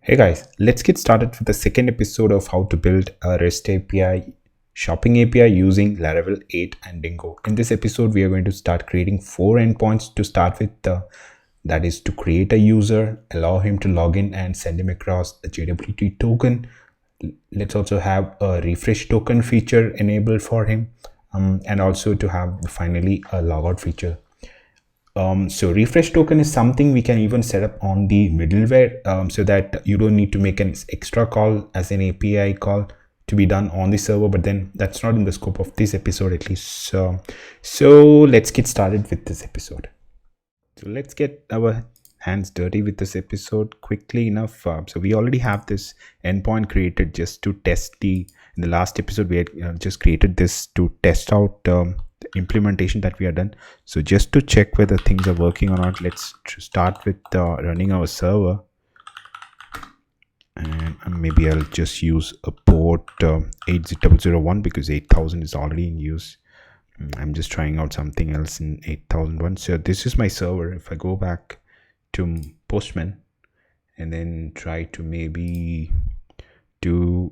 Hey guys, let's get started with the second episode of how to build a REST API shopping API using Laravel 8 and Dingo. In this episode, we are going to start creating 4 endpoints to start with. That is to create a user, allow him to log in and send him across a JWT token. Let's also have a refresh token feature enabled for him, and also to have finally a logout feature. So refresh token is something we can even set up on the middleware, so that you don't need to make an extra call as an API call to be done on the server, but then that's not in the scope of this episode at least. So let's get started with this episode. So let's get our hands dirty with this episode quickly enough. So we already have this endpoint created just to test in the last episode we had just created this to test out the implementation that we are done. So just to check whether things are working or not, let's start with running our server, and maybe I'll just use a port 8001 because 8000 is already in use. I'm just trying out something else in 8001. So this is my server. If I go back to Postman and then try to maybe do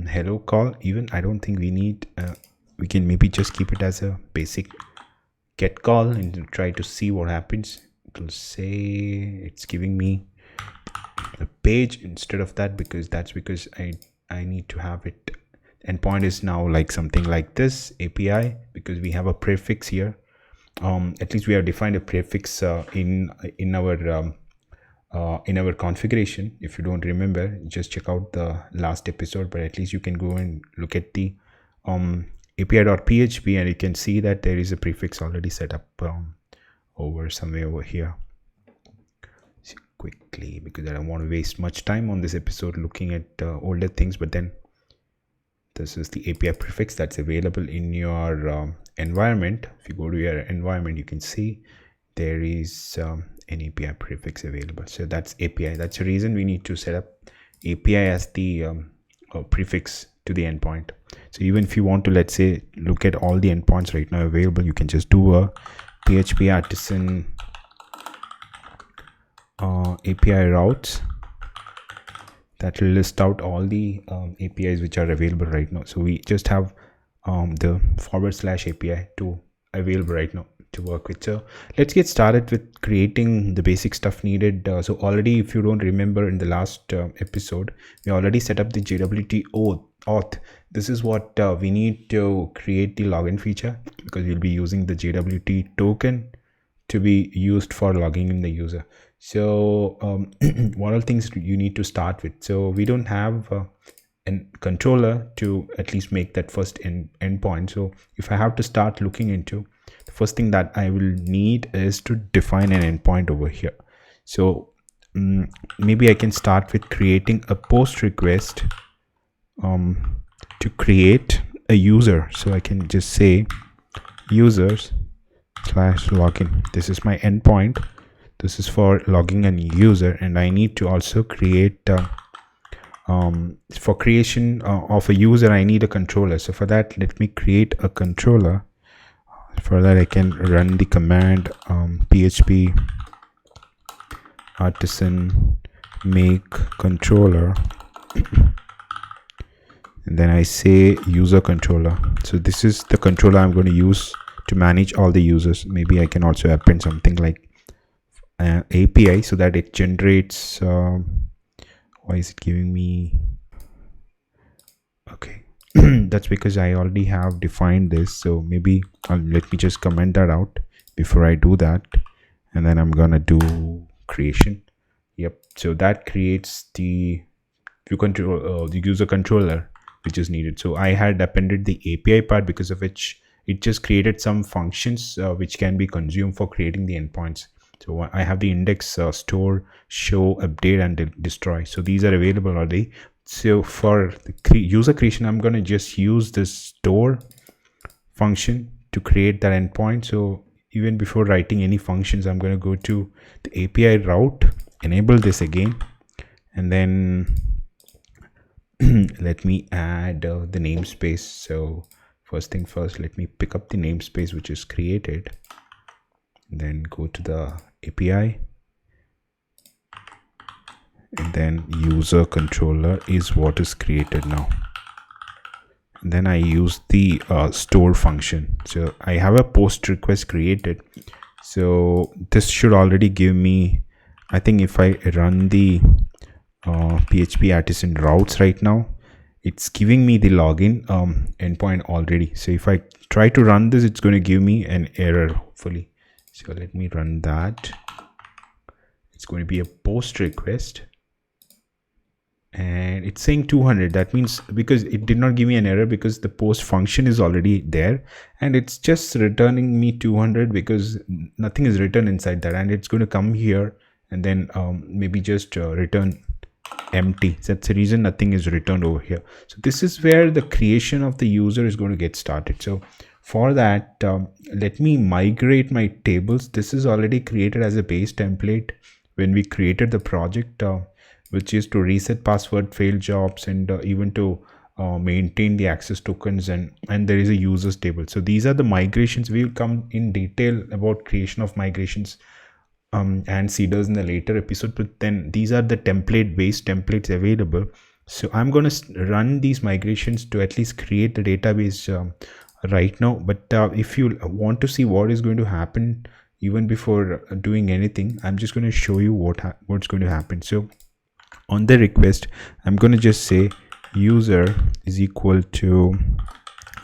hello call, even I don't think we need we can maybe just keep it as a basic get call and try to see what happens. It will say it's giving me a page instead of that because I need to have it. Endpoint is now like something like this API because we have a prefix here. At least we have defined a prefix in our configuration. If you don't remember, just check out the last episode, but at least you can go and look at the api.php and you can see that there is a prefix already set up over somewhere over here. So quickly, because I don't want to waste much time on this episode looking at older things, but then this is the API prefix that's available in your environment. If you go to your environment, you can see there is an API prefix available. So that's API. That's the reason we need to set up API as the prefix to the endpoint. So even if you want to, let's say, look at all the endpoints right now available, you can just do a PHP artisan API routes. That will list out all the APIs which are available right now. So we just have the /API to available right now to work with. So let's get started with creating the basic stuff needed. So already, if you don't remember, in the last episode we already set up the JWT auth. This is what we need to create the login feature, because we'll be using the JWT token to be used for logging in the user. So what are things you need to start with? So we don't have a controller to at least make that first endpoint. So if I have to start looking into, the first thing that I will need is to define an endpoint over here. So maybe I can start with creating a post request to create a user. So I can just say users/login. This is my endpoint. This is for logging a user, and I need to also create for creation of a user I need a controller. So for that, let me create a controller. For that, I can run the command php artisan make controller, and then I say user controller. So this is the controller I'm going to use to manage all the users. Maybe I can also append something like API so that it generates why is it giving me? Okay, that's because I already have defined this. So maybe let me just comment that out before I do that, and then I'm gonna do creation. Yep, so that creates the the user controller which is needed. So I had appended the API part, because of which it just created some functions which can be consumed for creating the endpoints. So I have the index, store, show, update, and destroy. So these are available already. So for the user creation, I'm going to just use this store function to create that endpoint. So even before writing any functions, I'm going to go to the API route, enable this again, and then let me add the namespace. So first thing first, let me pick up the namespace which is created, then go to the API, and then user controller is what is created now. And then I use the store function. So I have a post request created. So this should already give me, I think if I run the PHP artisan routes right now, it's giving me the login endpoint already. So if I try to run this, it's going to give me an error, hopefully. So let me run that. It's going to be a post request. And it's saying 200. That means because it did not give me an error because the post function is already there, and it's just returning me 200 because nothing is written inside that, and it's going to come here and then maybe just return empty. So that's the reason nothing is returned over here. So this is where the creation of the user is going to get started. So for that, let me migrate my tables. This is already created as a base template when we created the project, which is to reset password, failed jobs, and even to maintain the access tokens, and there is a users table. So these are the migrations. We will come in detail about creation of migrations and seeders in the later episode, but then these are the based templates available. So I'm going to run these migrations to at least create the database right now. But if you want to see what is going to happen even before doing anything, I'm just going to show you what's going to happen. So on the request, I'm going to just say user is equal to,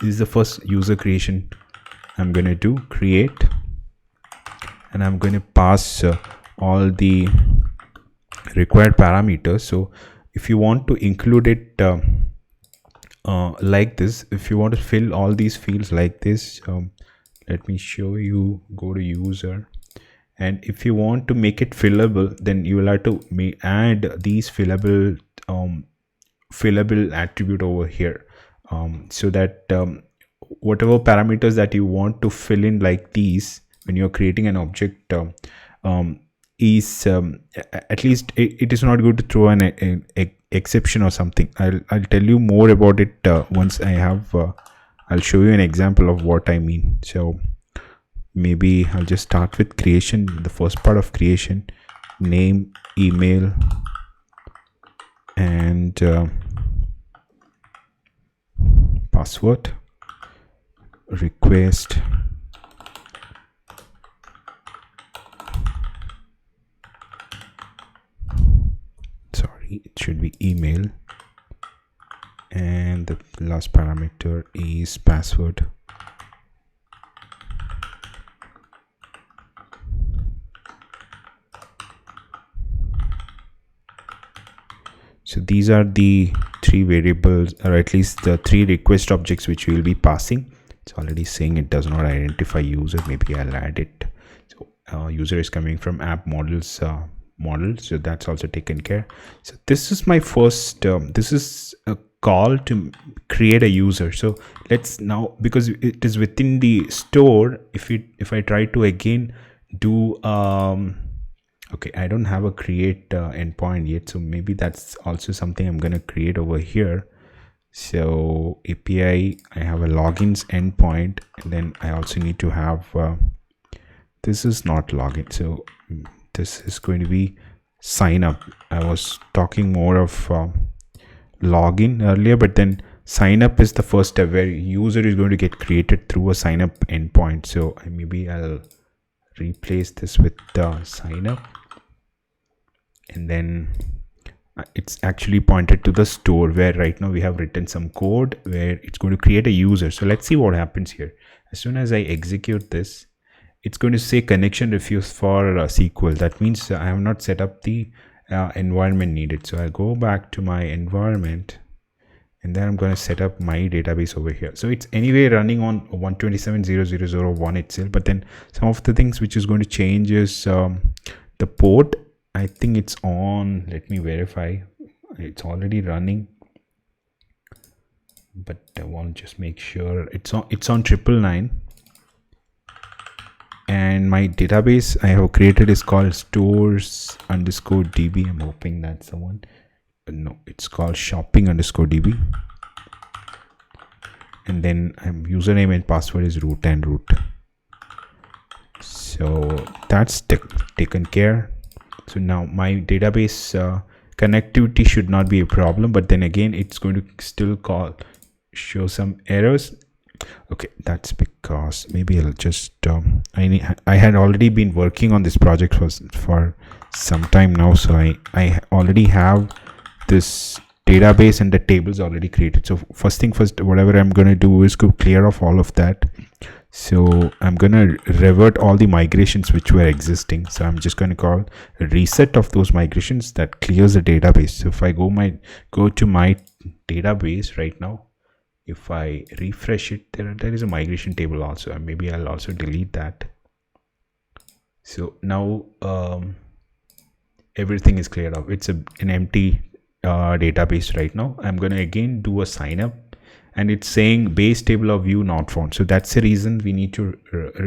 this is the first user creation I'm going to do, create, and I'm going to pass all the required parameters. So if you want to include it like this, if you want to fill all these fields like this, let me show you. Go to user, and if you want to make it fillable, then you will have to add these fillable attribute over here, so that whatever parameters that you want to fill in like these when you're creating an object is at least it is not good to throw an exception or something. I'll tell you more about it once I have I'll show you an example of what I mean. So maybe I'll just start with creation, the first part of creation, name, email, and password, request, it should be email, and the last parameter is password. So these are the three variables, or at least the three request objects which we will be passing. It's already saying it does not identify user. Maybe I'll add it. So user is coming from app models model, so that's also taken care. So this is my first this is a call to create a user. So let's now, because it is within the store, if I try to again do okay, I don't have a create endpoint yet, so maybe that's also something I'm going to create over here. So API, I have a logins endpoint, and then I also need to have this is not login, so this is going to be sign up. I was talking more of login earlier, but then sign up is the first step where user is going to get created through a sign up endpoint. So maybe I'll replace this with sign up, and then it's actually pointed to the store where right now we have written some code where it's going to create a user. So let's see what happens here. As soon as I execute this, it's going to say connection refused for SQL. That means I have not set up the environment needed. So I go back to my environment, and then I'm going to set up my database over here. So it's anyway running on 127.0.0.0.1 itself, but then some of the things which is going to change is the port. I think it's on, let me verify, it's already running, but I want to just make sure it's on 999. And my database I have created is called stores_db. I'm hoping that's the one. No, it's called shopping_db. And then username and password is root and root. So that's taken care. So now my database connectivity should not be a problem, but then again it's going to still show some errors. Okay, that's because maybe I'll just I had already been working on this project for some time now, so I already have this database and the tables already created. So first thing first, whatever I'm going to do is go clear off all of that. So I'm going to revert all the migrations which were existing. So I'm just going to call a reset of those migrations that clears the database. So if I go to my database right now, if I refresh it, there is a migration table also, and maybe I'll also delete that. So now everything is cleared up. It's an empty database right now. I'm going to again do a sign up, and it's saying base table of view not found. So that's the reason we need to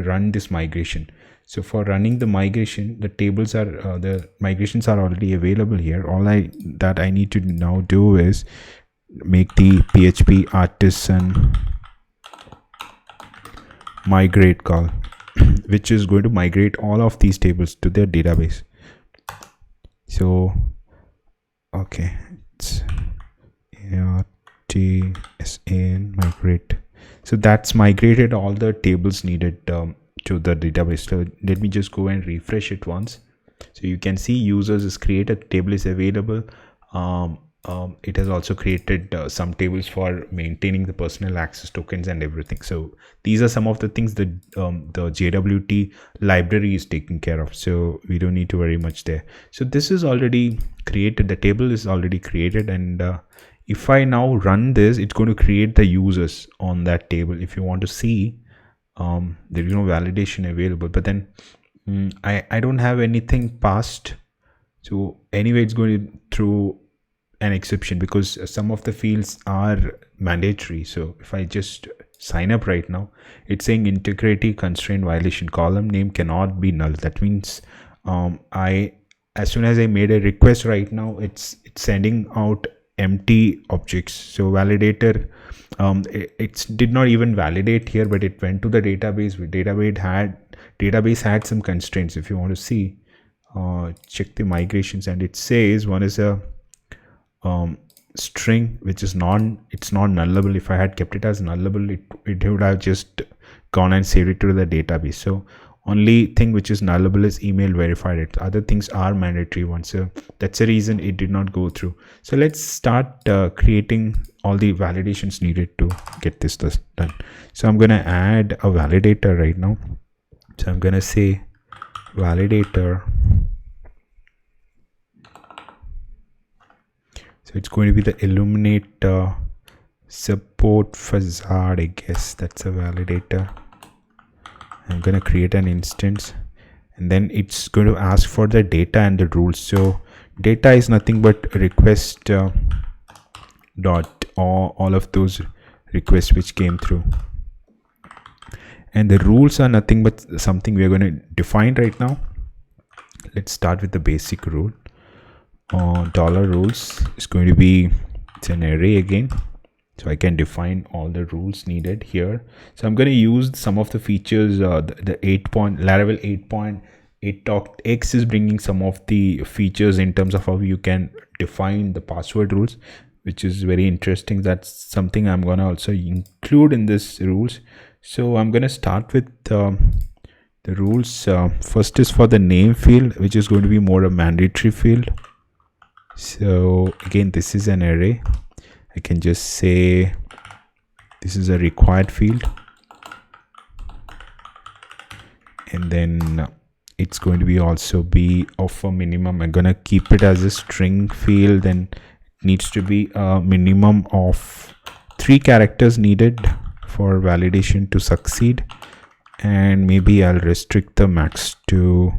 run this migration. So for running the migration, the tables are the migrations are already available here. All that I need to now do is make the PHP artisan migrate call, which is going to migrate all of these tables to their database. So okay, it's artisan migrate. So that's migrated all the tables needed to the database. So let me just go and refresh it once. So you can see users is created, table is available. It has also created some tables for maintaining the personal access tokens and everything. So these are some of the things that the JWT library is taking care of. So we don't need to worry much there. So this is already created. The table is already created. And if I now run this, it's going to create the users on that table. If you want to see, there is no validation available. But then I don't have anything passed. So anyway, it's going through an exception because some of the fields are mandatory. So if I just sign up right now, it's saying integrity constraint violation, column name cannot be null. That means as soon as I made a request right now, it's sending out empty objects. So validator, it did not even validate here, but it went to the database. Database had some constraints. If you want to see, check the migrations, and it says one is a string which is it's not nullable. If I had kept it as nullable, it would have just gone and saved it to the database. So only thing which is nullable is email verified. Other things are mandatory ones. So that's the reason it did not go through. So let's start creating all the validations needed to get this done. So I'm going to add a validator right now. So I'm going to say validator. So it's going to be the illuminate support facade, I guess. That's a validator. I'm going to create an instance, and then it's going to ask for the data and the rules. So data is nothing but request dot all of those requests which came through, and the rules are nothing but something we are going to define right now. Let's start with the basic rule. Dollar rules is going to be, it's an array again, so I can define all the rules needed here. So I'm going to use some of the features. The Laravel 8.8.x is bringing some of the features in terms of how you can define the password rules, which is very interesting. That's something I'm going to also include in this rules. So I'm going to start with the rules. First is for the name field, which is going to be more a mandatory field. So again, this is an array. I can just say this is a required field, and then it's going to be also be of a minimum. I'm gonna keep it as a string field, and it needs to be a minimum of 3 characters needed for validation to succeed, and maybe I'll restrict the max to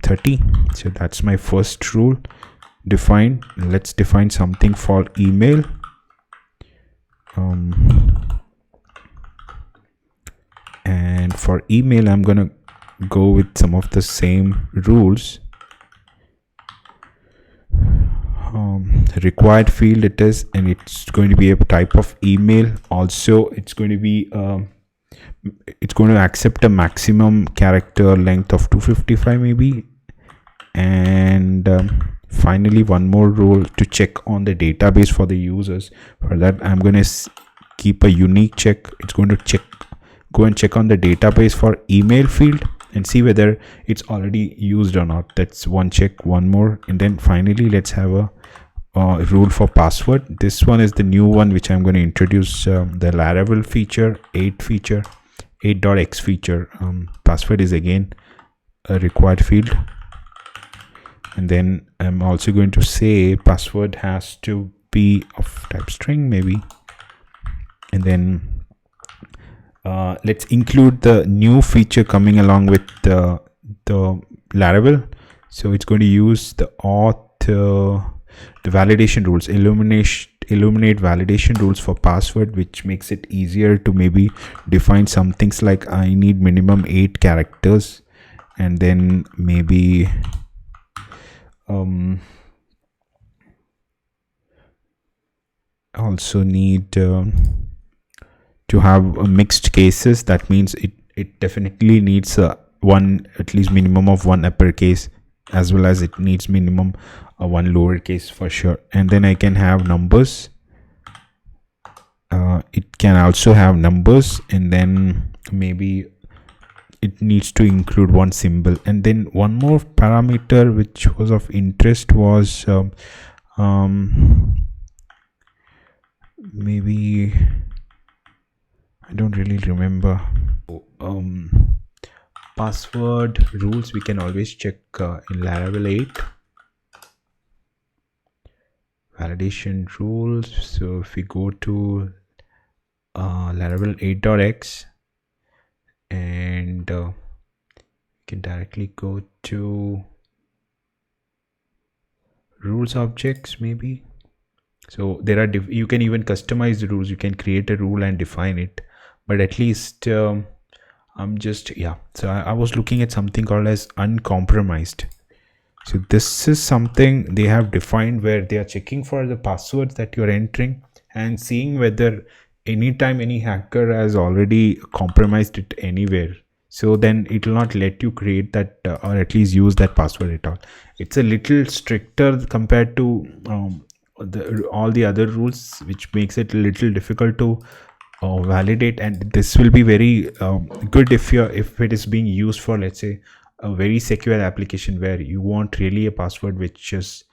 30. So that's my first rule defined. Let's define something for email. And for email, I'm gonna go with some of the same rules. Required field it is, and it's going to be a type of email. Also, it's going to be it's going to accept a maximum character length of 255 maybe, and finally one more rule to check on the database for the users. For that, I'm going to keep a unique check. It's going to go and check on the database for email field and see whether it's already used or not. That's one check. One more, and then finally let's have a rule for password. This one is the new one which I'm going to introduce, the Laravel feature, 8.x feature. Password is again a required field, and then I'm also going to say password has to be of type string maybe, and then let's include the new feature coming along with the Laravel. So it's going to use the auth, the validation rules, illuminate validation rules for password, which makes it easier to maybe define some things like I need minimum 8 characters, and then maybe also need to have mixed cases. That means it definitely needs one, at least minimum of one uppercase, as well as it needs minimum one lowercase for sure. And then I can have numbers. It can also have numbers, and then maybe it needs to include one symbol. And then one more parameter which was of interest was maybe I don't really remember. Password rules we can always check in Laravel 8. Validation rules. So if we go to Laravel 8.x, and we can directly go to rules objects maybe. So there are you can even customize the rules. You can create a rule and define it, but at least I'm just so I was looking at something called as uncompromised. So this is something they have defined where they are checking for the passwords that you're entering and seeing whether anytime any hacker has already compromised it anywhere. So then it will not let you create that or at least use that password at all. It's a little stricter compared to all the other rules, which makes it a little difficult to validate. And this will be very good if it is being used for, let's say, a very secure application where you want really a password which is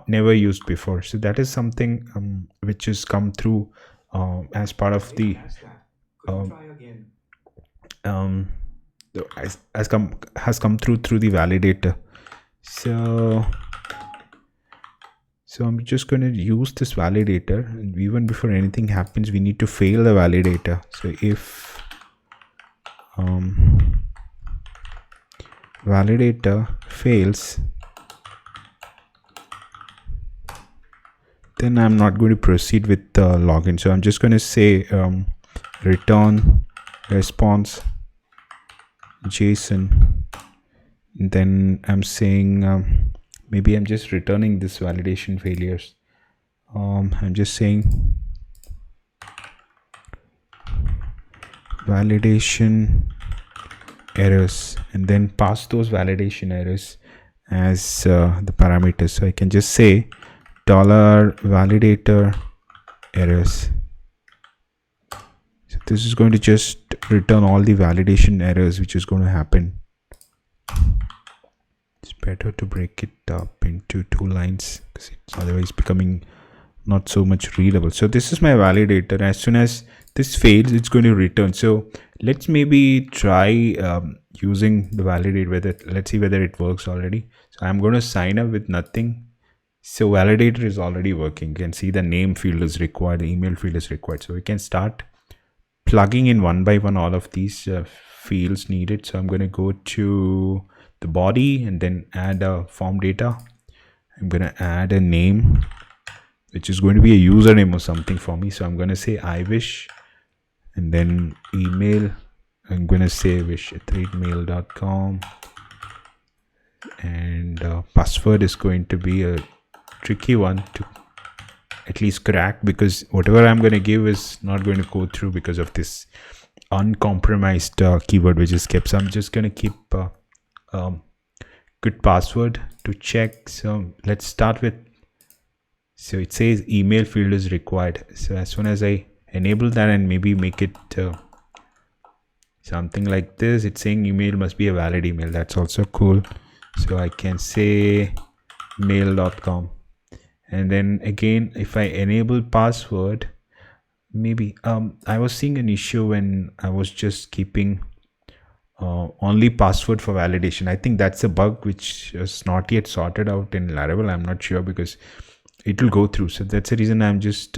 never used before. So that is something which has come through as part of the has come through the validator. So I'm just going to use this validator, and even before anything happens we need to fail the validator. So if validator fails, then I'm not going to proceed with the login. So I'm just going to say return response JSON. And then I'm saying maybe I'm just returning this validation failures. I'm just saying validation errors, and then pass those validation errors as the parameters. So I can just say $validator errors. So this is going to just return all the validation errors which is going to happen. It's better to break it up into 2 lines because it's otherwise becoming not so much readable. So this is my validator. As soon as this fails, it's going to return. So let's maybe try using the validate, let's see whether it works already. So I'm going to sign up with nothing. So validator is already working. You can see the name field is required, the email field is required. So we can start plugging in one by one all of these fields needed. So I'm going to go to the body and then add a form data. I'm going to add a name, which is going to be a username or something for me. So I'm going to say I wish, and then email. I'm going to say wish@mail.com, and password is going to be a tricky one to at least crack, because whatever I'm going to give is not going to go through because of this uncompromised keyword which is kept. So I'm just going to keep good password to check. So let's start with, so it says email field is required. So as soon as I enable that and maybe make it something like this, it's saying email must be a valid email. That's also cool. So I can say mail.com, and then again if I enable password, maybe I was seeing an issue when I was just keeping only password for validation. I think that's a bug which is not yet sorted out in Laravel. I'm not sure because it will go through. So that's the reason I'm just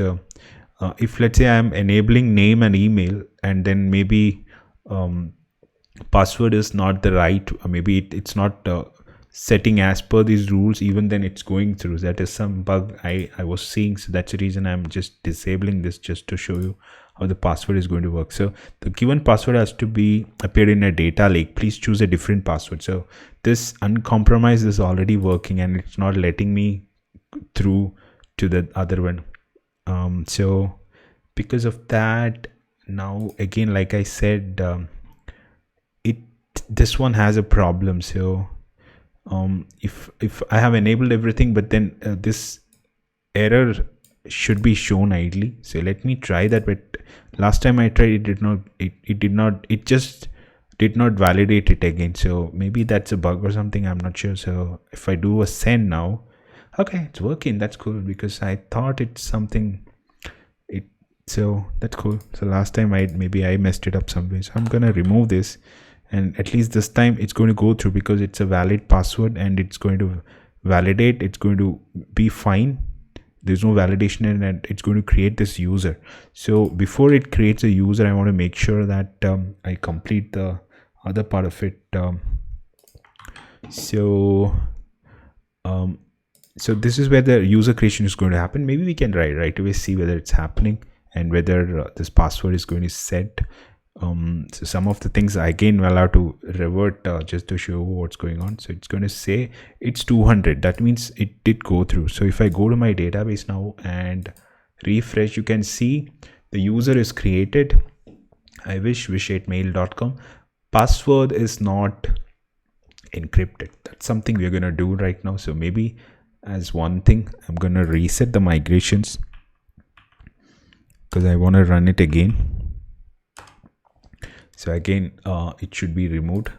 if let's say I'm enabling name and email, and then maybe password is not the right, maybe it's not setting as per these rules, even then it's going through. That is some bug I was seeing. So that's the reason I'm just disabling this, just to show you how the password is going to work. So the given password has to be appeared in a data lake. Please choose a different password. So this uncompromised is already working and it's not letting me through to the other one. So because of that, now again, like I said, this one has a problem. So if I have enabled everything, but then this error should be shown idly. So let me try that. But last time I tried, it just did not validate it again. So maybe that's a bug or something, I'm not sure. So if I do a send now, okay, it's working. That's cool, because I thought it's something. So that's cool. So last time I messed it up some way. So I'm gonna remove this, and at least this time it's going to go through because it's a valid password and it's going to validate. It's going to be fine. There's no validation in it. It's going to create this user. So before it creates a user, I want to make sure that I complete the other part of it. So this is where the user creation is going to happen. Maybe we can right away see whether it's happening and whether this password is going to set. So some of the things again we'll have to revert just to show what's going on. So it's going to say it's 200. That means it did go through. So if I go to my database now and refresh, you can see the user is created. I wish@mail.com. Password is not encrypted. That's something we're going to do right now. So maybe as one thing, I'm going to reset the migrations because I want to run it again. So again, it should be removed.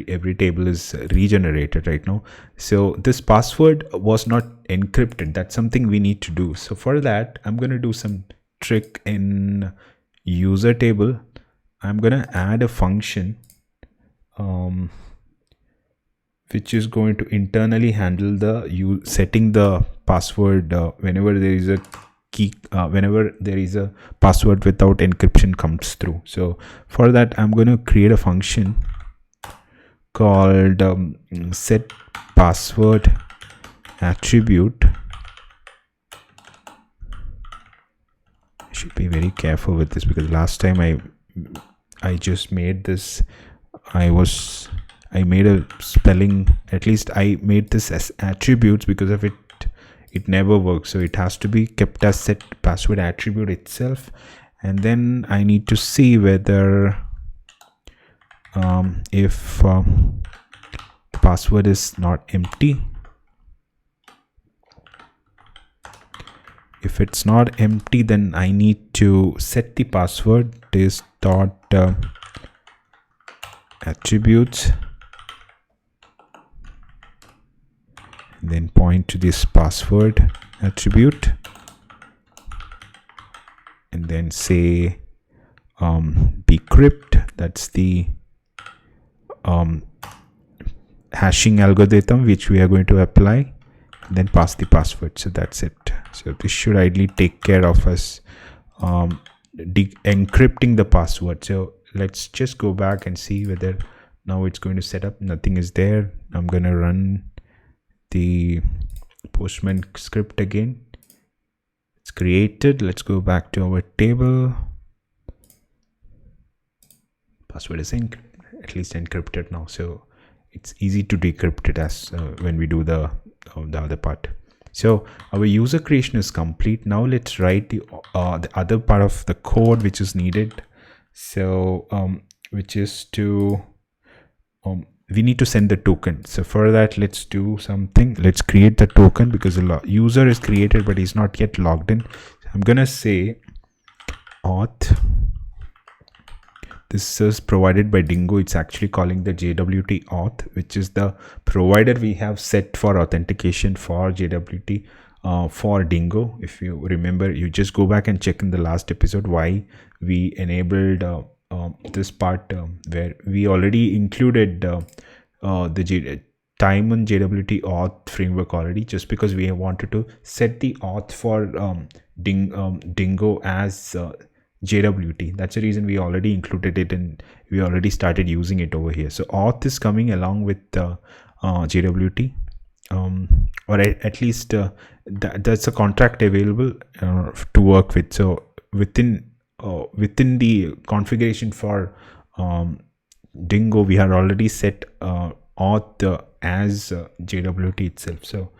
Every table is regenerated right now. So this password was not encrypted. That's something we need to do. So for that, I'm going to do some trick in user table. I'm going to add a function which is going to internally handle the setting the password whenever there is a key, whenever there is a password without encryption comes through. So for that, I'm going to create a function called set password attribute. I should be very careful with this because last time I just made this, I made a spelling, at least I made this as attributes. Because of it never works. So it has to be kept as set password attribute itself. And then I need to see whether if password is not empty. If it's not empty, then I need to set the password this dot attributes, and then point to this password attribute, and then say bcrypt. That's the hashing algorithm which we are going to apply, and then pass the password. So that's it. So this should ideally take care of us encrypting the password. So let's just go back and see whether now it's going to set up. Nothing is there. I'm going to run the Postman script again. It's created. Let's go back to our table. Password is at least encrypted now. So it's easy to decrypt it as when we do the other part. So our user creation is complete. Now let's write the other part of the code which is needed. So which is to we need to send the token. So for that, let's do something. Let's create the token because the user is created but he's not yet logged in. So I'm gonna say auth. This is provided by Dingo. It's actually calling the JWT auth, which is the provider we have set for authentication for JWT for Dingo. If you remember, you just go back and check in the last episode why we enabled this part where we already included the time on JWT auth framework already, just because we wanted to set the auth for Dingo as JWT. That's the reason we already included it and we already started using it over here. So auth is coming along with JWT, or at least that's a contract available to work with. So within the configuration for Dingo, we had already set auth as JWT itself. So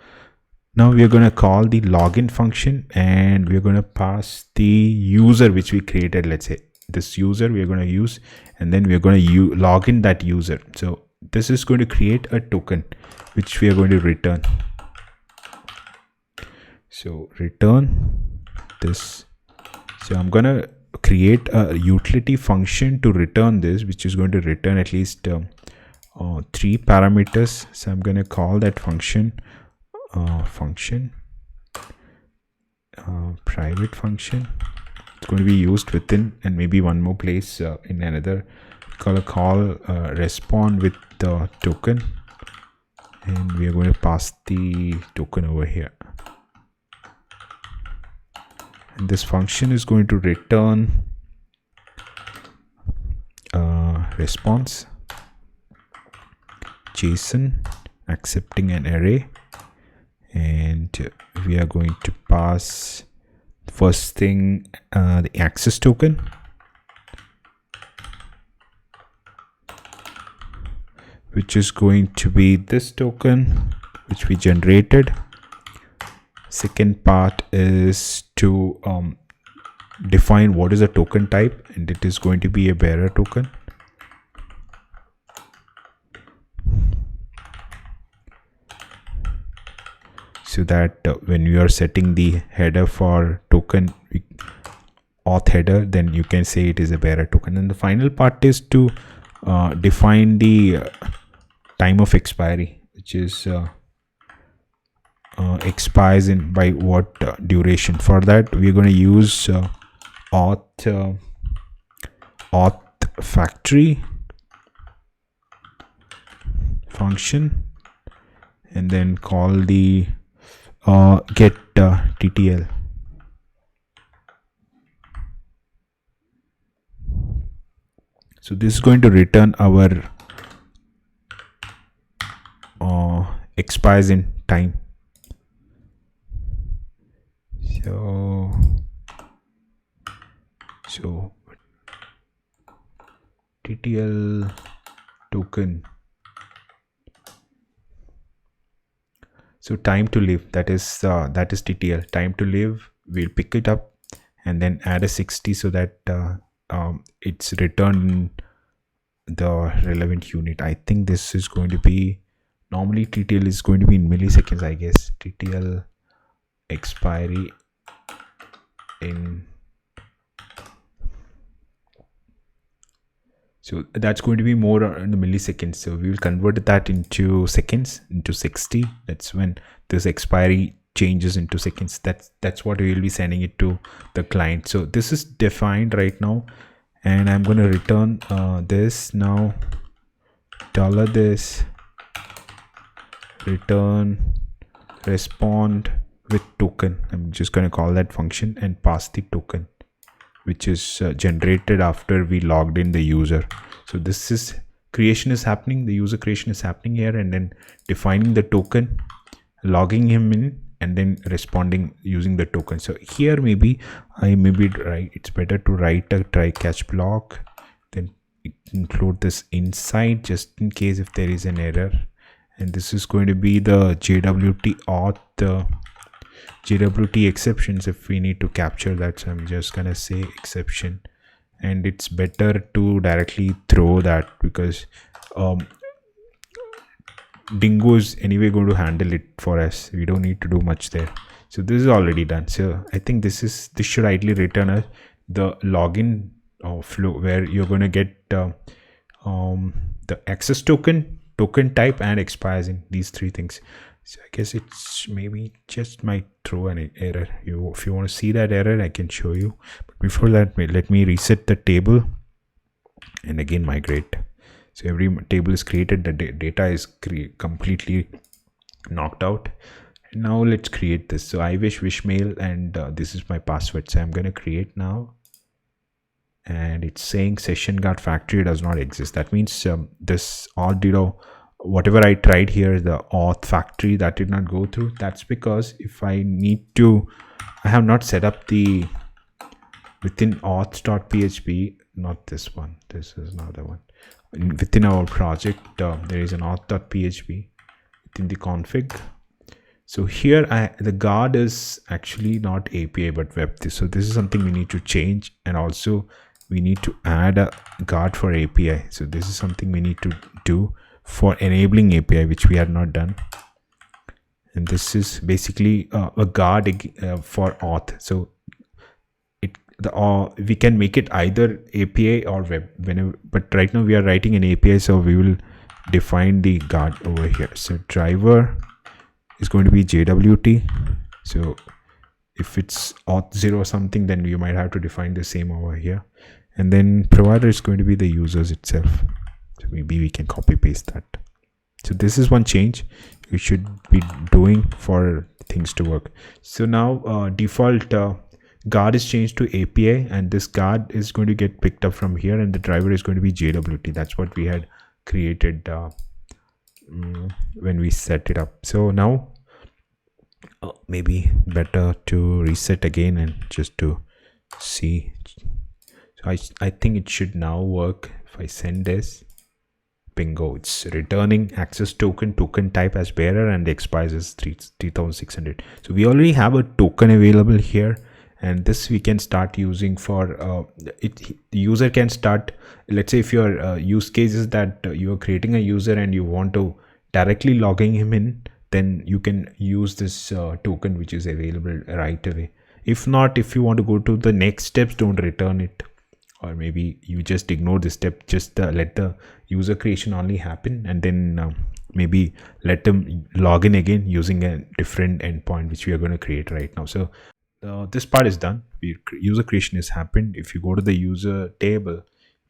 now we are going to call the login function and we are going to pass the user which we created. Let's say this user we are going to use, and then we are going to log in that user. So this is going to create a token which we are going to return. So return this. So I'm going to create a utility function to return this, which is going to return at least 3 parameters. So I'm going to call that function private function. It's going to be used within, and maybe one more place in another. Call respond with the token, and we are going to pass the token over here. And this function is going to return response JSON accepting an array, and we are going to pass first thing the access token, which is going to be this token which we generated. Second part is to define what is a token type, and it is going to be a bearer token. So that when you are setting the header for token auth header, then you can say it is a bearer token. And the final part is to define the time of expiry, which is expires in by what duration. For that we are going to use auth factory function, and then call the get TTL. So this is going to return our expires in time. So TTL token. So time to live, that is TTL, time to live. We'll pick it up and then add a 60 so that it's returned the relevant unit. I think this is going to be, normally TTL is going to be in milliseconds, I guess. TTL expiry in, so that's going to be more in the milliseconds. So we will convert that into seconds, into 60. That's when this expiry changes into seconds. That's what we will be sending it to the client. So this is defined right now, and I'm going to return this now. $this return respond with token. I'm just going to call that function and pass the token, which is generated after we logged in the user. So this is creation is happening, the user creation is happening here, and then defining the token, logging him in, and then responding using the token. So here maybe it's better to write a try catch block, then include this inside just in case if there is an error. And this is going to be the JWT auth JWT exceptions if we need to capture that. So I'm just gonna say exception, and it's better to directly throw that because Dingo is anyway going to handle it for us. We don't need to do much there. So this is already done. So I think this should ideally return the login flow, where you're going to get the access token type, and expires in these three things. So I guess it's maybe just might throw an error. If you want to see that error, I can show you. But before that, let me reset the table and again migrate. So every table is created, the data is completely knocked out. And now let's create this. So I wish wishmail, and this is my password. So I'm going to create now, and it's saying session guard factory does not exist. That means this auth, whatever I tried here, the auth factory, that did not go through. That's because if I have not set up the within auth.php, not this one, this is another one. Within our project, there is an auth.php within the config. So here the guard is actually not API but web. So this is something we need to change, and also we need to add a guard for API. So this is something we need to do for enabling API, which we had not done. And this is basically a guard for auth. So we can make it either API or web whenever, but right now we are writing an API, so we will define the guard over here. So driver is going to be JWT. So if it's auth 0 or something, then you might have to define the same over here. And then provider is going to be the users itself. So maybe we can copy paste that. So this is one change you should be doing for things to work. So now default guard is changed to API, and this guard is going to get picked up from here, and the driver is going to be JWT. That's what we had created when we set it up. So now maybe better to reset again and just to see. So I think it should now work. If I send this, bingo, it's returning access token type as bearer, and the expires is 3600. So we already have a token available here, and this we can start using for the user can start. Let's say if your use case is that you are creating a user and you want to directly logging him in, then you can use this token which is available right away. If not, if you want to go to the next steps, don't return it, or maybe you just ignore this step, just let the user creation only happen, and then maybe let them log in again using a different endpoint which we are going to create right now. So this part is done. User creation has happened. If you go to the user table,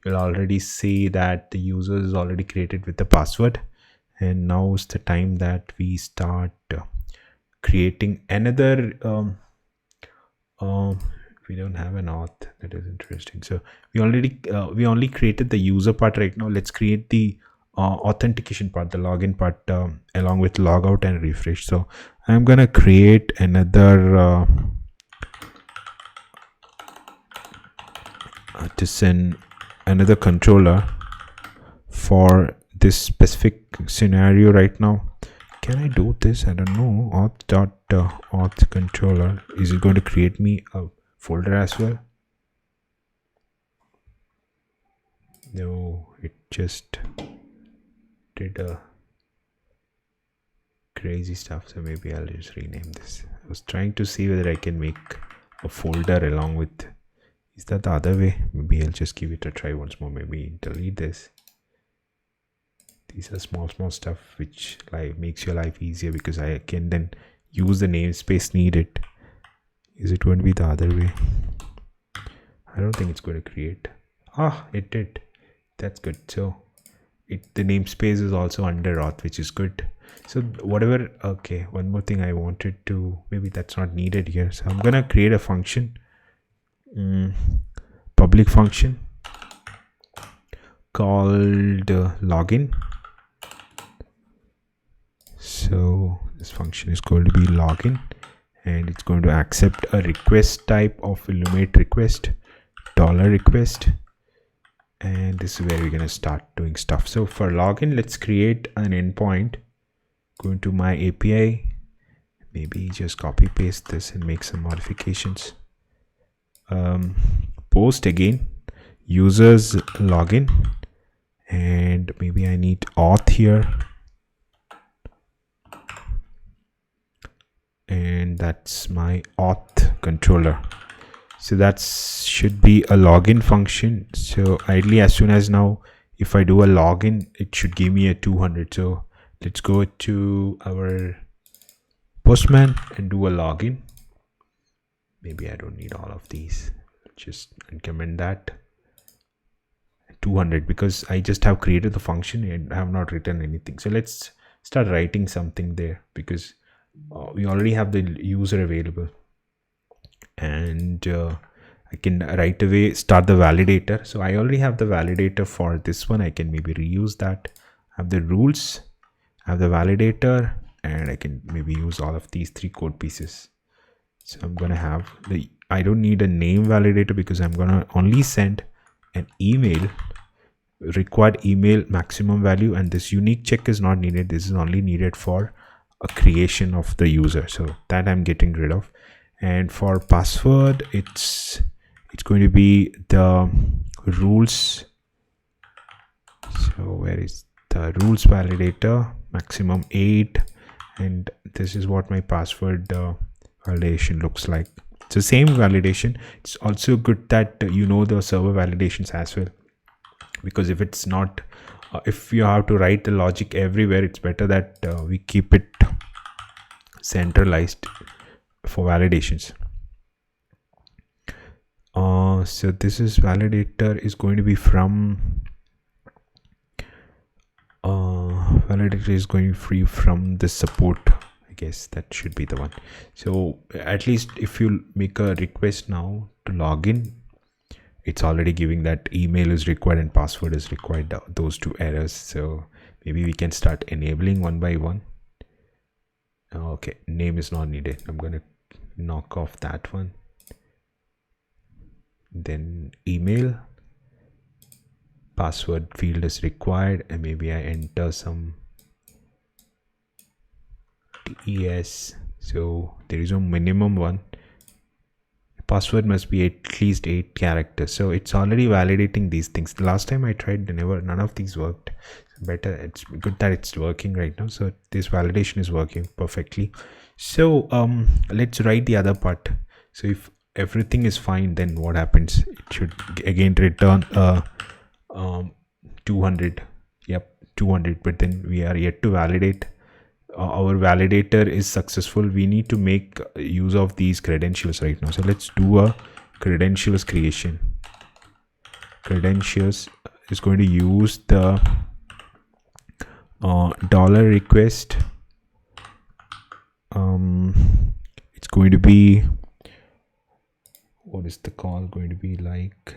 you'll already see that the user is already created with the password, and now is the time that we start creating another we don't have an auth. That is interesting. So we only created the user part right now. Let's create the authentication part, the login part, along with logout and refresh. So I'm gonna create another to send another controller for this specific scenario right now. Can I do this? I don't know. Auth controller, is it going to create me a folder as well? No, it just did a crazy stuff. So maybe I'll just rename this. I was trying to see whether I can make a folder along with. Is that the other way? Maybe I'll just give it a try once more. Maybe delete this. These are small stuff which makes your life easier, because I can then use the namespace needed. Is it going to be the other way? I don't think it's going to create. It did. That's good. So the namespace is also under auth, which is good. So whatever. Okay, one more thing I wanted to, maybe that's not needed here. So I'm gonna create a function, public function called login. So this function is going to be login, and it's going to accept a request type of Illumate request, $request, and this is where we're going to start doing stuff. So for login, let's create an endpoint. Go into my API, maybe just copy paste this and make some modifications. Post again, users login, and maybe I need auth here. and that's my auth controller. So that should be a login function. So ideally, as soon as now, if I do a login, it should give me a 200. So let's go to our Postman and do a login. Maybe I don't need all of these. Just uncomment that. 200 because I just have created the function and I have not written anything. So let's start writing something there because we already have the user available. And I can right away start the validator. So I already have the validator for this one. I can maybe reuse that. I have the rules, I have the validator, and I can maybe use all of these 3 code pieces. So I'm gonna have the, I don't need a name validator because I'm gonna only send an email, required email maximum value, and this unique check is not needed. This is only needed for a creation of the user. So that I'm getting rid of. And for password, it's going to be the rules. So where is the rules validator? Maximum 8, and this is what my password validation looks like. It's the same validation. It's also good that you know the server validations as well, because if it's not, if you have to write the logic everywhere, it's better that we keep it centralized for validations. So this is validator is going to be from validator is going free from the support. I guess that should be the one. So at least if you make a request now to log in, it's already giving that email is required and password is required, those 2 errors. So maybe we can start enabling one by one. Okay, name is not needed. I'm going to knock off that one. Then email, password field is required, and maybe I enter some TES. So there is a minimum one. Password must be at least 8 characters. So it's already validating these things. The last time I tried, none of these worked. Better, it's good that it's working right now. So this validation is working perfectly. So let's write the other part. So if everything is fine, then what happens? It should again return 200. Yep, 200. But then we are yet to validate. Our validator is successful. We need to make use of these credentials right now. So let's do a credentials creation. Credentials is going to use the dollar request. It's going to be, what is the call going to be like?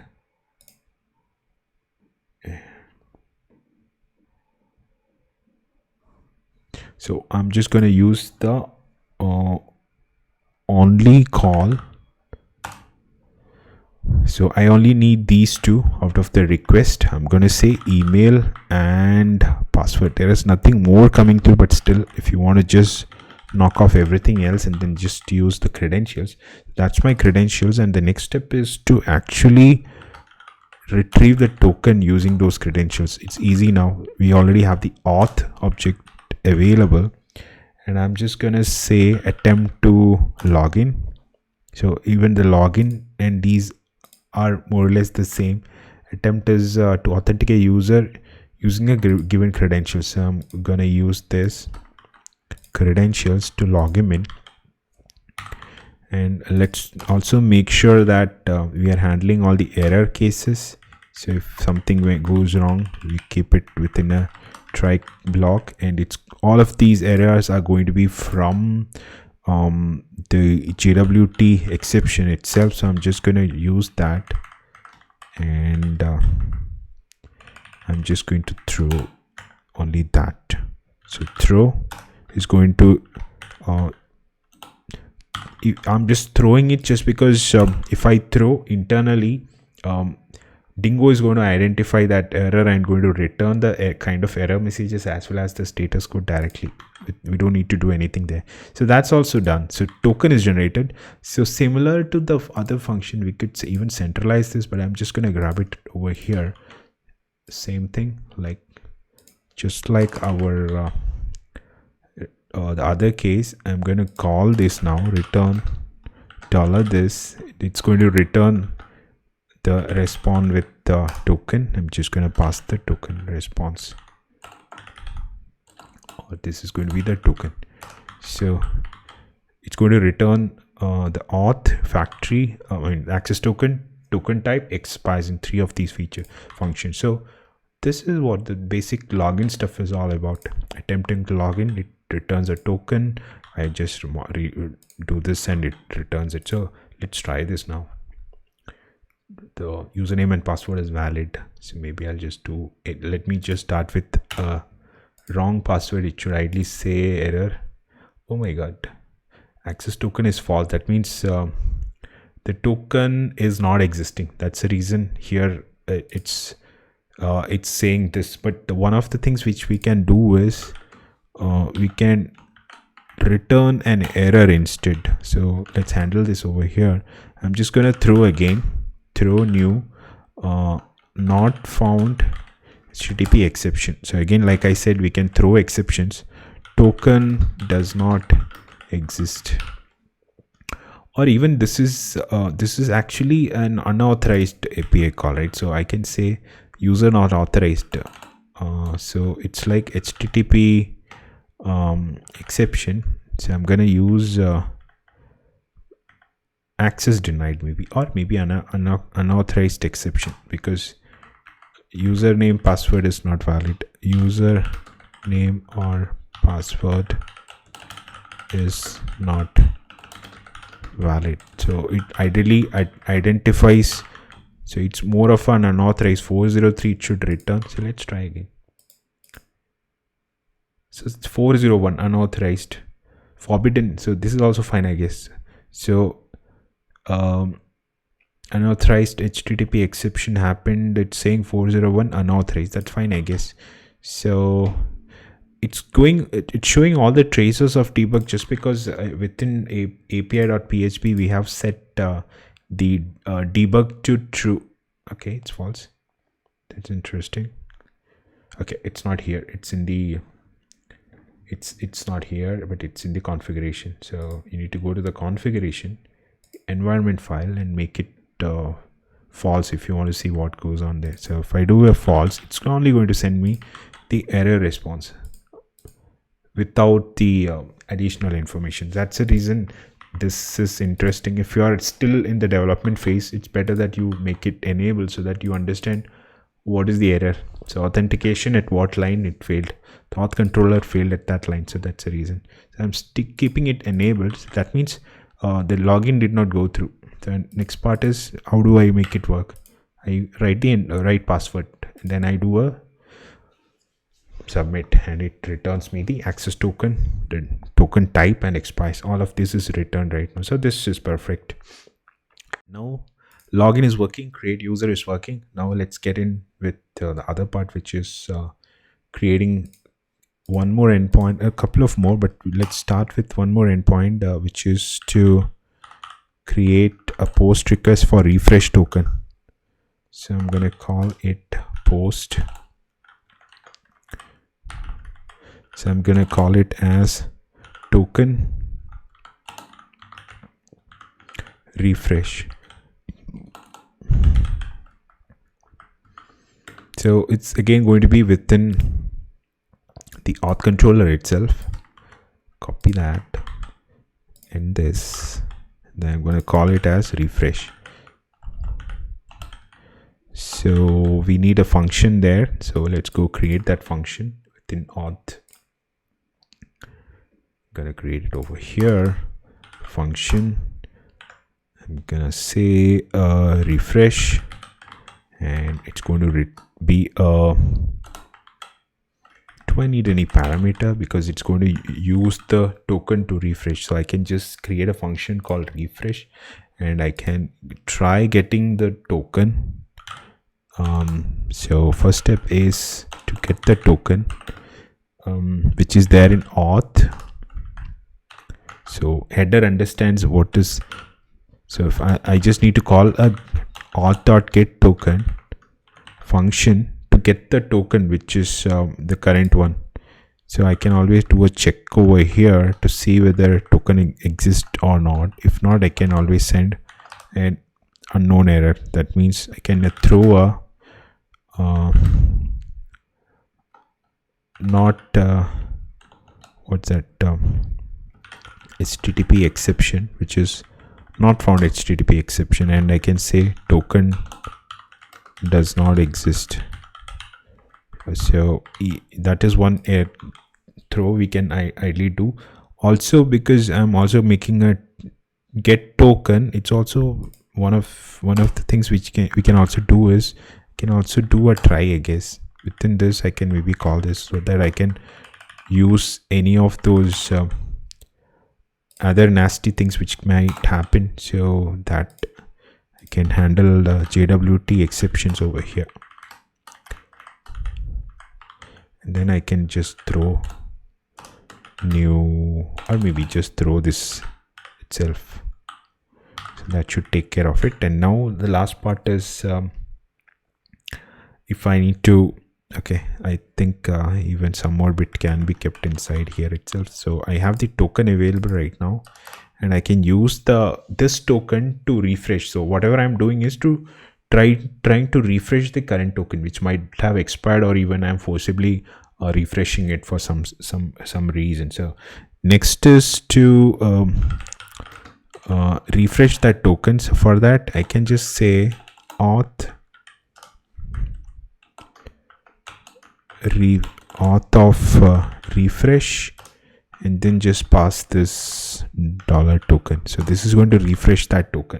So I'm just going to use the only call. So I only need these 2 out of the request. I'm going to say email and password. There is nothing more coming through, but still, if you want to just knock off everything else and then just use the credentials, that's my credentials. And the next step is to actually retrieve the token using those credentials. It's easy now. We already have the auth object available, and I'm just gonna say attempt to login. So even the login and these are more or less the same. Attempt is to authenticate user using a given credential. So I'm gonna use this credentials to log him in. And let's also make sure that we are handling all the error cases. So if something goes wrong, we keep it within a try block, and it's all of these errors are going to be from the JWT exception itself. So I'm just going to use that, and I'm just going to throw only that. So throw is going to I'm just throwing it just because if I throw internally, Dingo is going to identify that error and going to return the kind of error messages as well as the status code directly. We don't need to do anything there. So that's also done. So token is generated. So similar to the other function, we could even centralize this, but I'm just going to grab it over here. Same thing, like just like our the other case, I'm going to call this now, return $this. It's going to return the response with the token. I'm just going to pass the token response. Or this is going to be the token. So it's going to return the auth factory, access token type expires in 3 of these feature functions. So this is what the basic login stuff is all about. Attempting to log in, it returns a token. I just do this and it returns it. So let's try this now. The username and password is valid, so maybe I'll just do it. Let me just start with a wrong password. It should ideally say error. Oh my god, access token is false. That means the token is not existing. That's the reason here it's saying this. But one of the things which we can do is we can return an error instead. So let's handle this over here. I'm just gonna throw new not found HTTP exception. So again, like I said, we can throw exceptions. Token does not exist, or even this is actually an unauthorized API call, right? So I can say user not authorized. So it's like HTTP exception. So I'm gonna use access denied, maybe, or maybe an unauthorized exception, because username password is not valid. Username or password is not valid. So it ideally identifies, so it's more of an unauthorized 403. It should return. So let's try again. So it's 401 unauthorized, forbidden. So this is also fine, I guess. So unauthorized HTTP exception happened. It's saying 401 unauthorized. That's fine, I guess. So it's showing all the traces of debug, just because within a api.php we have set the debug to true. Okay, it's false. That's interesting. Okay, it's not here. It's in the it's not here, but it's in the configuration. So you need to go to the configuration environment file and make it false if you want to see what goes on there. So if I do a false, it's only going to send me the error response without the additional information. That's the reason this is interesting. If you are still in the development phase, it's better that you make it enable so that you understand what is the error. So authentication at what line it failed. The auth controller failed at that line. So that's the reason. So I'm keeping it enabled. So that means the login did not go through. The next part is, how do I make it work? I write the right password, and then I do a submit, and it returns me the access token, the token type, and expires. All of this is returned right now. So this is perfect. Now login is working, create user is working. Now let's get in with the other part, which is creating one more endpoint, a couple of more, but let's start with one more endpoint, which is to create a post request for refresh token. So I'm going to call it post. So I'm going to call it as token refresh. So it's again going to be within the auth controller itself. Copy that and this. Then I'm going to call it as refresh. So we need a function there. So let's go create that function within auth. I'm going to create it over here. Function. I'm going to say refresh, and it's going to be a, do I need any parameter? Because it's going to use the token to refresh. So I can just create a function called refresh, and I can try getting the token. So first step is to get the token, which is there in auth. So header understands what is. So if I just need to call a auth.get token function to get the token, which is the current one. So I can always do a check over here to see whether token exists or not. If not, I can always send an unknown error. That means I can throw a what's that HTTP exception, which is not found HTTP exception, and I can say token does not exist. So that is one error throw we can ideally do. Also, because I'm also making a get token, it's also one of the things which we can also do is can also do a try, I guess. Within this I can maybe call this so that I can use any of those other nasty things which might happen, so that I can handle the JWT exceptions over here. And then I can just throw new, or maybe just throw this itself. So that should take care of it. And now the last part is if I need to, okay, I think even some more bit can be kept inside here itself. So I have the token available right now, and I can use this token to refresh. So whatever I'm doing is to trying to refresh the current token, which might have expired, or even I'm forcibly refreshing it for some reason. So next is to refresh that token. So for that I can just say auth of refresh, and then just pass this dollar token. So this is going to refresh that token,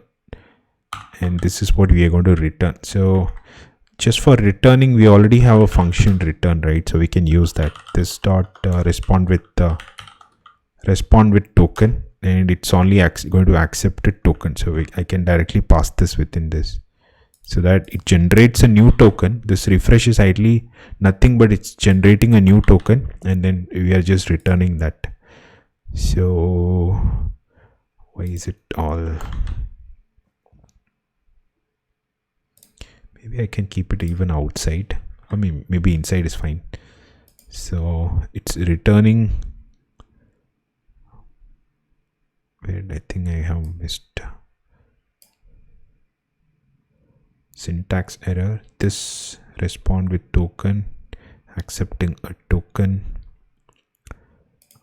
and this is what we are going to return. So just for returning, we already have a function return, right? So we can use that. This dot respond with token, and it's only going to accept a token. So I can directly pass this within this, so that it generates a new token. This refresh is idly nothing but it's generating a new token, and then we are just returning that. So why is it all? Maybe I can keep it even outside. I mean, maybe inside is fine. So it's returning. Where I think I have missed syntax error. This respond with token, accepting a token.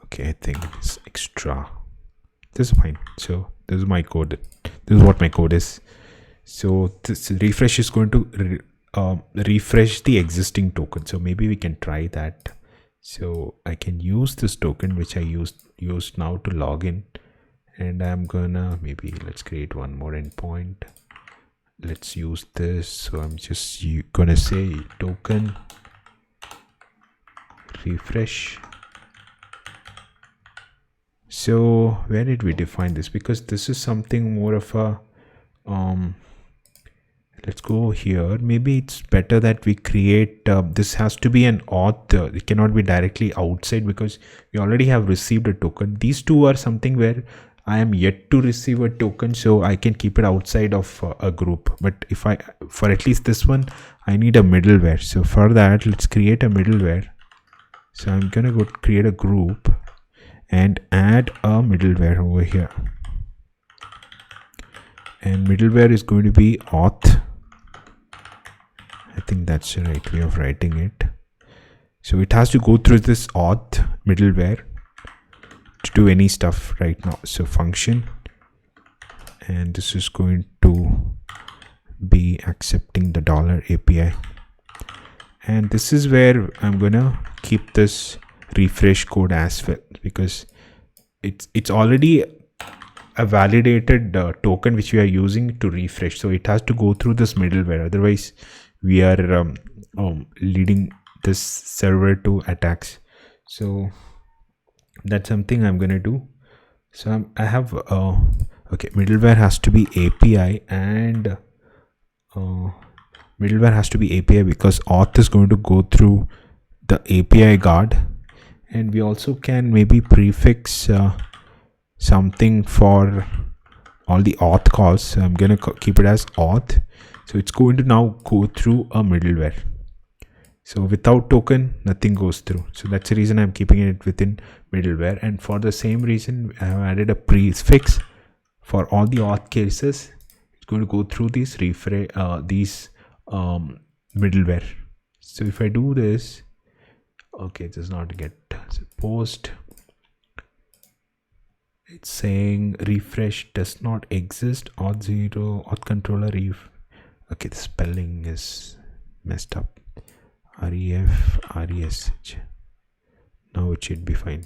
Okay, I think it's extra. This is fine. So this is my code. This is what my code is. So this refresh is going to refresh the existing token. So maybe we can try that. So I can use this token which I used now to log in, and I'm gonna let's create one more endpoint. Let's use this. So I'm just gonna say token refresh. So where did we define this? Because this is something more of a let's go here. Maybe it's better that we create this has to be an auth. It cannot be directly outside because we already have received a token. These two are something where I am yet to receive a token, so I can keep it outside of a group. But if for at least this one, I need a middleware. So for that, let's create a middleware. So I'm gonna go create a group and add a middleware over here. And middleware is going to be auth. I think that's the right way of writing it. So it has to go through this auth middleware to do any stuff right now. So function, and this is going to be accepting the $API, and this is where I'm gonna keep this refresh code as well, because it's already a validated token which we are using to refresh. So it has to go through this middleware, otherwise we are leading this server to attacks. So that's something I'm gonna do. So I have okay, middleware has to be API, and middleware has to be API because auth is going to go through the API guard, and we also can maybe prefix something for all the auth calls. So I'm gonna keep it as auth. So it's going to now go through a middleware, So without token, nothing goes through. So that's the reason I'm keeping it within middleware. And for the same reason, I have added a prefix for all the auth cases. It's going to go through these middleware. So if I do this, okay, it does not get post. It's saying refresh does not exist. Auth 0, auth controller ref. Okay, the spelling is messed up. REF, RESH. Now it should be fine.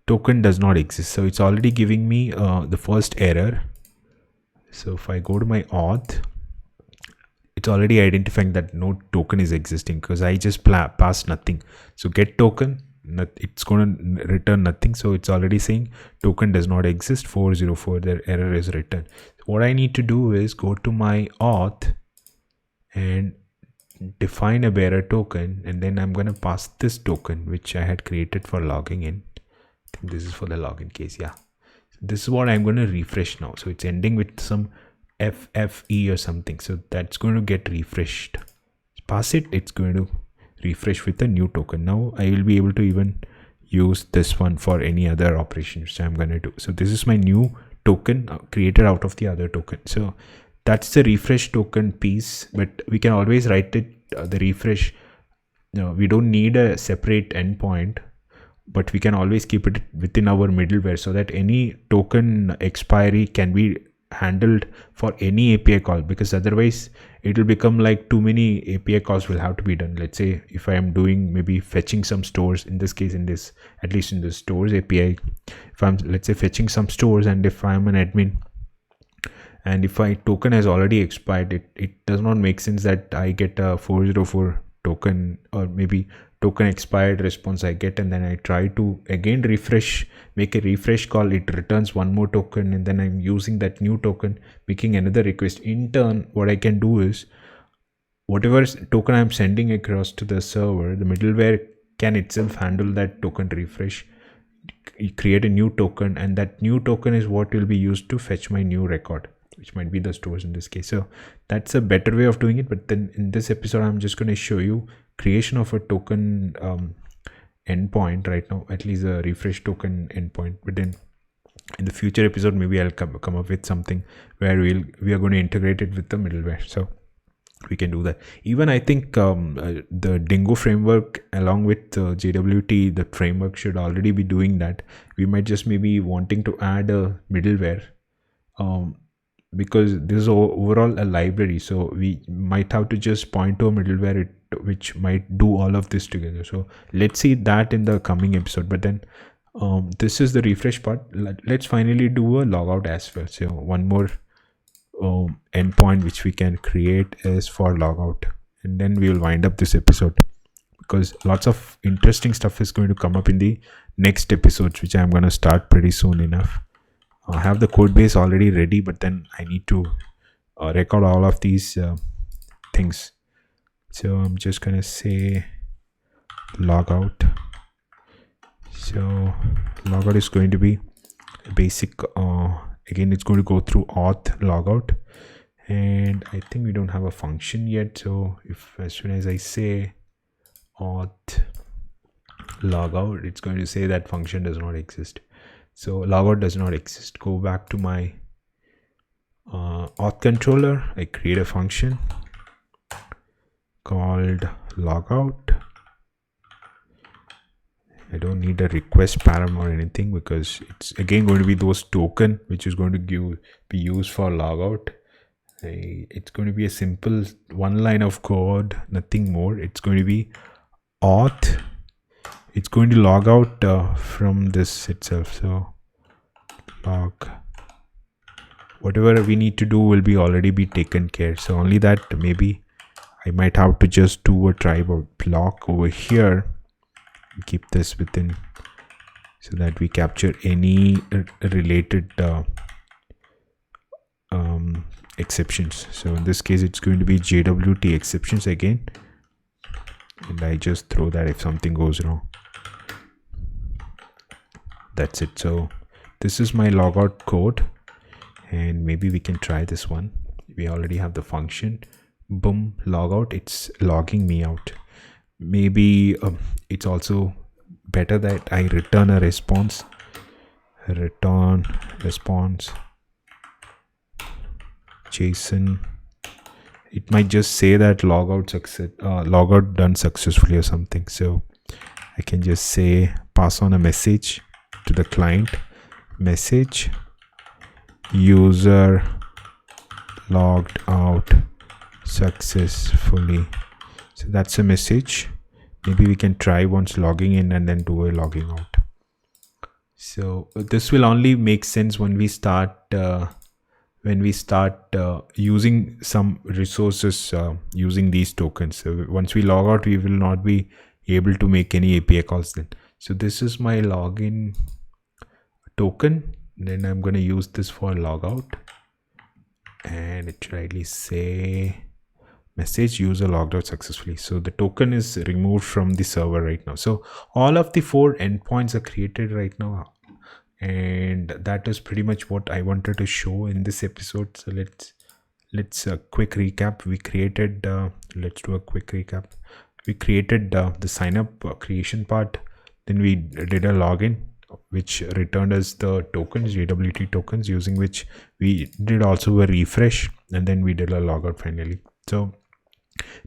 Token does not exist. So it's already giving me the first error. So if I go to my auth, it's already identifying that no token is existing because I just passed nothing. So get token, it's going to return nothing. So it's already saying token does not exist. 404, the error is written. So what I need to do is go to my auth and define a bearer token, and then I'm going to pass this token which I had created for logging in. I think this is for the login case. Yeah, so this is what I'm going to refresh now. So it's ending with some FFE or something, so that's going to get refreshed. Pass it, it's going to refresh with a new token. Now I will be able to even use this one for any other operation which I'm going to do. So this is my new token created out of the other token. So that's the refresh token piece, but we can always write it the refresh. We don't need a separate endpoint, but we can always keep it within our middleware so that any token expiry can be handled for any API call, because otherwise it will become like too many API calls will have to be done. Let's say if I am doing maybe fetching some stores, in this case, at least in the stores API, if I'm, let's say, fetching some stores, and if I'm an admin and if my token has already expired, it does not make sense that I get a 404 token, or maybe token expired response I get, and then I try to again refresh, make a refresh call, it returns one more token, and then I'm using that new token, making another request. In turn, what I can do is, whatever token I'm sending across to the server, the middleware can itself handle that token refresh, create a new token, and that new token is what will be used to fetch my new record, which might be the stores in this case. So that's a better way of doing it. But then in this episode, I'm just going to show you creation of a token endpoint right now, at least a refresh token endpoint. But then in the future episode, maybe I'll come up with something where we are going to integrate it with the middleware. So we can do that. Even I think the Dingo framework along with JWT, the framework should already be doing that. We might just maybe wanting to add a middleware, because this is overall a library, so we might have to just point to a middleware which might do all of this together. So let's see that in the coming episode. But then this is the refresh part. Let's finally do a logout as well. So one more endpoint which we can create is for logout, and then we will wind up this episode, because lots of interesting stuff is going to come up in the next episodes, which I'm going to start pretty soon enough. I have the code base already ready, but then I need to record all of these things. So I'm just going to say logout. So logout is going to be basic. Again, it's going to go through auth logout, and I think we don't have a function yet. So if as soon as I say auth logout, it's going to say that function does not exist. So logout does not exist. Go back to my auth controller. I create a function called logout. I don't need a request param or anything, because it's again going to be those token which is going to be used for logout. It's going to be a simple one line of code, nothing more. It's going to be auth. It's going to log out from this itself. So log, whatever we need to do will be already be taken care. So only that maybe I might have to just do a try block over here. Keep this within, so that we capture any related exceptions. So in this case, it's going to be JWT exceptions again, and I just throw that if something goes wrong. That's it. So this is my logout code, and maybe we can try this one. We already have the function, boom, logout, it's logging me out. Maybe it's also better that I return a response. Return response JSON. It might just say that logout done successfully or something. So I can just say pass on a message to the client. Message user logged out successfully. So that's a message. Maybe we can try once logging in and then do a logging out. So this will only make sense when we start using some resources using these tokens. So once we log out, we will not be able to make any API calls then. So this is my login token. Then I'm going to use this for logout, and it should rightly say message user logged out successfully. So the token is removed from the server right now. So all of the 4 endpoints are created right now, and that is pretty much what I wanted to show in this episode. So let's quick recap. We created let's do a quick recap. We created the sign up creation part, then we did a login which returned us the tokens, JWT tokens, using which we did also a refresh, and then we did a logout finally. So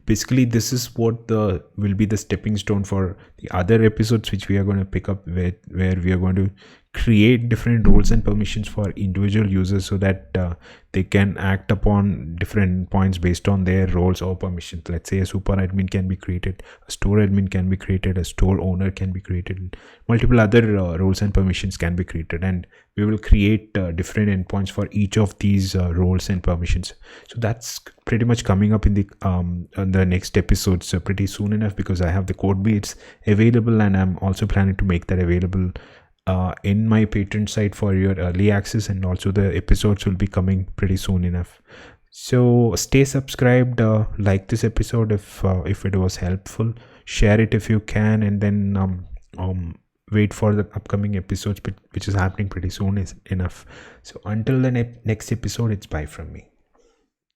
basically this is what will be the stepping stone for the other episodes which we are going to pick up with, where we are going to create different roles and permissions for individual users so that they can act upon different points based on their roles or permissions. Let's say a super admin can be created, a store admin can be created, a store owner can be created, multiple other roles and permissions can be created, and we will create different endpoints for each of these roles and permissions. So that's pretty much coming up in the next episode, so pretty soon enough, because I have the code base available, and I'm also planning to make that available in my Patreon site for your early access, and also the episodes will be coming pretty soon enough. So stay subscribed, like this episode if it was helpful, share it if you can, and then wait for the upcoming episodes which is happening pretty soon is enough. So until the next episode, it's bye from me.